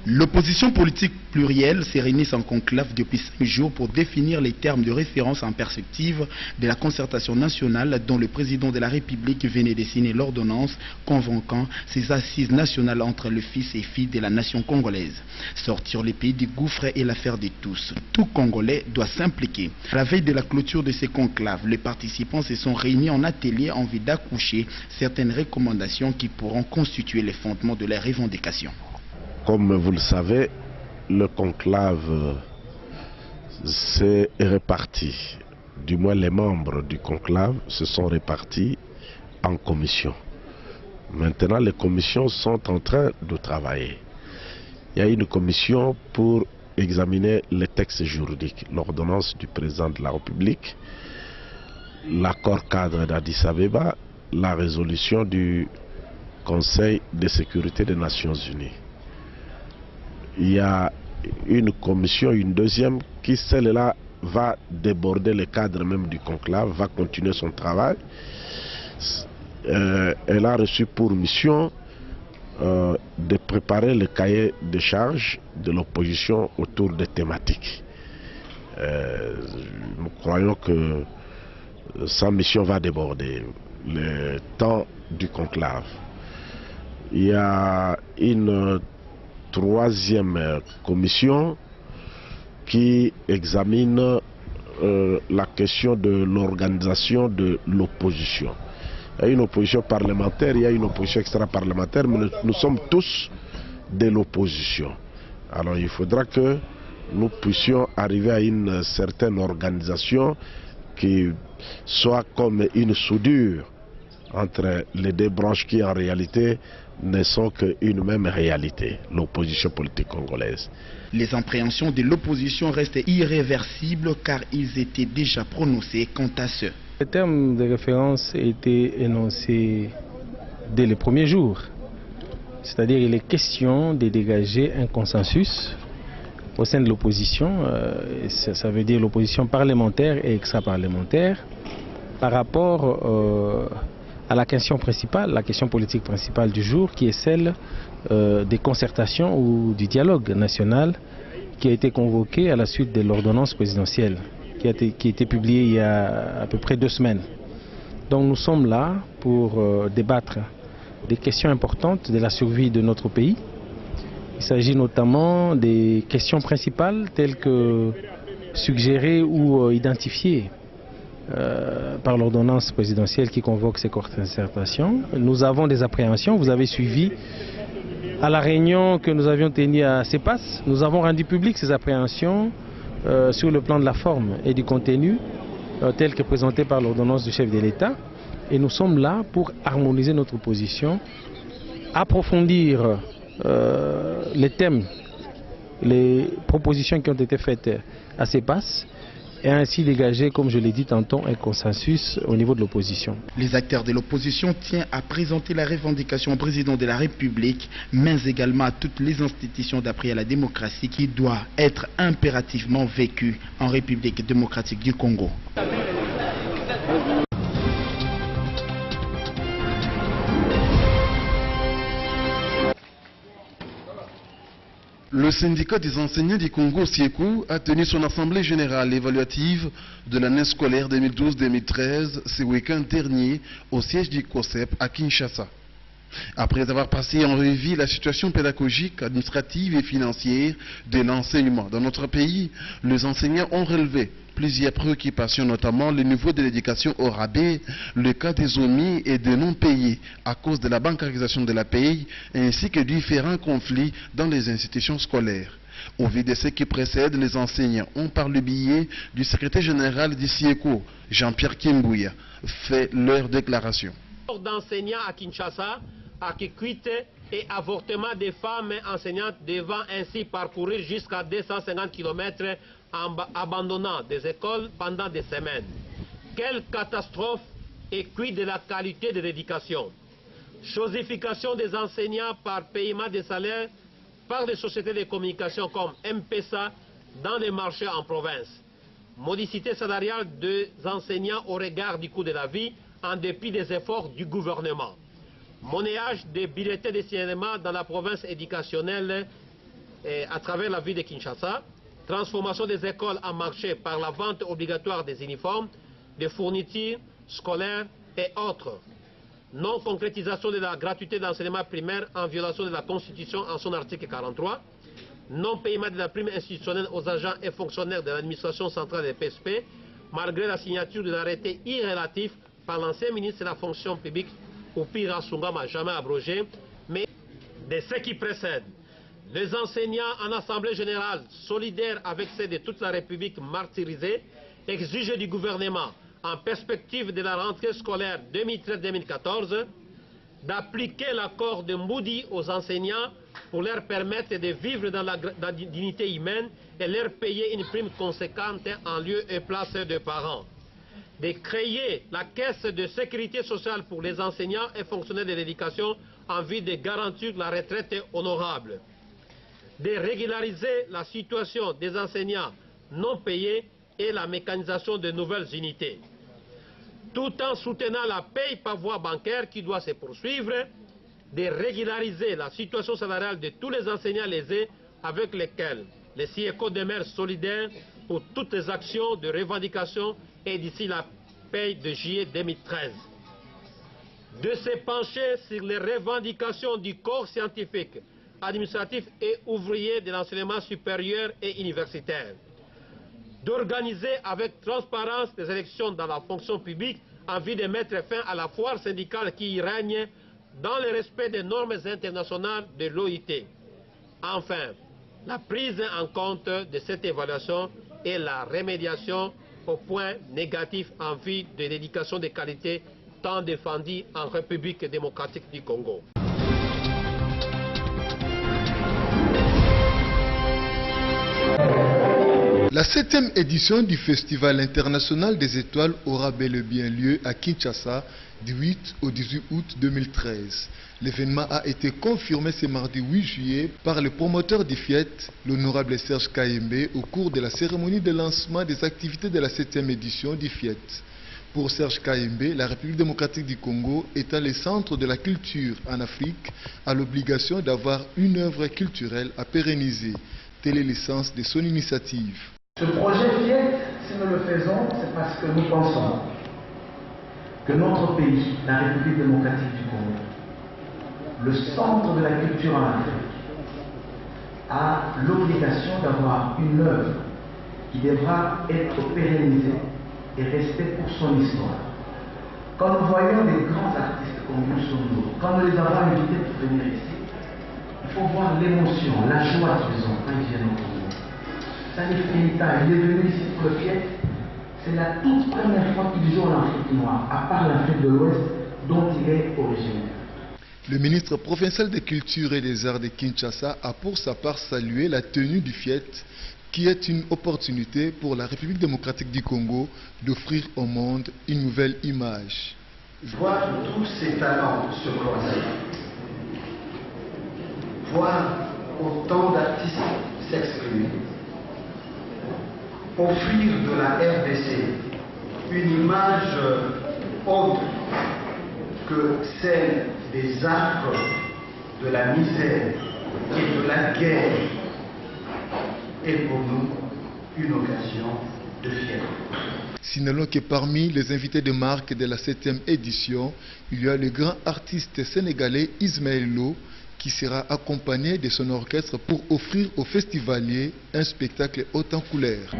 L'opposition politique plurielle s'est réunie en conclave depuis 5 jours pour définir les termes de référence en perspective de la concertation nationale dont le président de la République venait de signer l'ordonnance convoquant ces assises nationales entre le fils et fille de la nation congolaise. Sortir le pays du gouffre est l'affaire de tous. Tout Congolais doit s'impliquer. À la veille de la clôture de ces conclaves, les participants se sont réunis en atelier en vue d'accoucher certaines recommandations qui pourront constituer les fondements de leurs revendications. Comme vous le savez, le conclave s'est réparti, du moins les membres du conclave se sont répartis en commissions. Maintenant, les commissions sont en train de travailler. Il y a une commission pour examiner les textes juridiques, l'ordonnance du président de la République, l'accord cadre d'Addis Abeba, la résolution du Conseil de sécurité des Nations Unies. Il y a une commission, une deuxième, qui celle-là va déborder le cadre même du conclave, va continuer son travail. Elle a reçu pour mission de préparer le cahier de charges de l'opposition autour des thématiques. Nous croyons que sa mission va déborder le temps du conclave. Il y a une troisième commission qui examine la question de l'organisation de l'opposition. Il y a une opposition parlementaire, il y a une opposition extra-parlementaire, mais nous sommes tous de l'opposition. Alors il faudra que nous puissions arriver à une certaine organisation qui soit comme une soudure entre les deux branches qui en réalité ne sont qu'une même réalité, l'opposition politique congolaise. Les appréhensions de l'opposition restent irréversibles car ils étaient déjà prononcés quant à ceux. Les termes de référence étaient énoncés dès les premiers jours. C'est-à-dire qu'il est question de dégager un consensus au sein de l'opposition, ça veut dire l'opposition parlementaire et extra-parlementaire, par rapport à la question principale, la question politique principale du jour, qui est celle des concertations ou du dialogue national qui a été convoqué à la suite de l'ordonnance présidentielle qui a été publiée il y a à peu près 2 semaines. Donc nous sommes là pour débattre des questions importantes de la survie de notre pays. Il s'agit notamment des questions principales telles que suggérées ou identifiées par l'ordonnance présidentielle qui convoque ces concertations. Nous avons des appréhensions. Vous avez suivi à la réunion que nous avions tenue à CEPAS. Nous avons rendu public ces appréhensions sur le plan de la forme et du contenu tel que présenté par l'ordonnance du chef de l'État. Et nous sommes là pour harmoniser notre position, approfondir les thèmes, les propositions qui ont été faites à CEPAS, et ainsi dégager, comme je l'ai dit tantôt, un consensus au niveau de l'opposition. Les acteurs de l'opposition tiennent à présenter la revendication au président de la République, mais également à toutes les institutions d'appui à la démocratie qui doit être impérativement vécue en République démocratique du Congo. Le syndicat des enseignants du Congo, SIECO, a tenu son assemblée générale évaluative de l'année scolaire 2012-2013 ce week-end dernier au siège du COSEP à Kinshasa. Après avoir passé en revue la situation pédagogique, administrative et financière de l'enseignement dans notre pays, les enseignants ont relevé plusieurs préoccupations, notamment le niveau de l'éducation au rabais, le cas des omis et des non-payés à cause de la bancarisation de la paye, ainsi que différents conflits dans les institutions scolaires. Au vu de ce qui précède, les enseignants ont, par le biais du secrétaire général du SIECO, Jean-Pierre Kimbouya, fait leur déclaration. D'enseignants à Kinshasa, à Kikwit et avortement des femmes enseignantes devant ainsi parcourir jusqu'à 250 km en abandonnant des écoles pendant des semaines. Quelle catastrophe et quid de la qualité de l'éducation. Chosification des enseignants par paiement des salaires par des sociétés de communication comme M-Pesa dans les marchés en province. Modicité salariale des enseignants au regard du coût de la vie en dépit des efforts du gouvernement. Monnayage des bulletins de signalement dans la province éducationnelle à travers la ville de Kinshasa, transformation des écoles en marché par la vente obligatoire des uniformes, des fournitures scolaires et autres. Non-concrétisation de la gratuité de l'enseignement primaire en violation de la Constitution en son article 43. Non-paiement de la prime institutionnelle aux agents et fonctionnaires de l'administration centrale des PSP, malgré la signature de l'arrêté irrélatif par l'ancien ministre de la fonction publique, Oupira Sungama, jamais abrogé, mais de ce qui précède. Les enseignants en assemblée générale, solidaires avec ceux de toute la République martyrisée, exigent du gouvernement, en perspective de la rentrée scolaire 2013-2014, d'appliquer l'accord de Moody aux enseignants pour leur permettre de vivre dans la dignité humaine et leur payer une prime conséquente en lieu et place de parents. De créer la caisse de sécurité sociale pour les enseignants et fonctionnaires de l'éducation en vue de garantir la retraite honorable. De régulariser la situation des enseignants non payés et la mécanisation de nouvelles unités. Tout en soutenant la paye par voie bancaire qui doit se poursuivre, de régulariser la situation salariale de tous les enseignants lésés avec lesquels les SIECO demeurent solidaires pour toutes les actions de revendication et d'ici la paye de juillet 2013. De se pencher sur les revendications du corps scientifique, administratif et ouvrier de l'enseignement supérieur et universitaire. D'organiser avec transparence des élections dans la fonction publique en vue de mettre fin à la foire syndicale qui y règne dans le respect des normes internationales de l'OIT. Enfin, la prise en compte de cette évaluation et la remédiation aux points négatifs en vue de l'éducation de qualité tant défendue en République démocratique du Congo. La 7e édition du Festival international des étoiles aura bel et bien lieu à Kinshasa du 8 au 18 août 2013. L'événement a été confirmé ce mardi 8 juillet par le promoteur du FIET, l'honorable Serge Kayembe, au cours de la cérémonie de lancement des activités de la 7e édition du FIET. Pour Serge Kayembe, la République démocratique du Congo étant le centre de la culture en Afrique, a l'obligation d'avoir une œuvre culturelle à pérenniser. Telle est l'essence de son initiative. Ce projet FIET, si nous le faisons, c'est parce que nous pensons que notre pays, la République démocratique du Congo, le centre de la culture en Afrique, a l'obligation d'avoir une œuvre qui devra être pérennisée et rester pour son histoire. Quand nous voyons des grands artistes comme Youssou, quand nous les avons invités pour venir ici, il faut voir l'émotion, la joie qu'ils ont quand ils viennent au Congo. Salif Keïta, il est venu ici pour le FIET. C'est la toute première fois qu'il joue en Afrique noire, à part l'Afrique de l'Ouest, dont il est originaire. Le ministre provincial des Cultures et des Arts de Kinshasa a pour sa part salué la tenue du FIET, qui est une opportunité pour la République démocratique du Congo d'offrir au monde une nouvelle image. Voir tous ces talents se croiser, voir autant d'artistes s'exprimer, offrir de la RDC une image autre que celle des affres, de la misère et de la guerre est pour nous une occasion de fierté. Signalons que parmi les invités de marque de la 7e édition, il y a le grand artiste sénégalais Ismaël Lo, qui sera accompagné de son orchestre pour offrir aux festivaliers un spectacle haut en couleurs.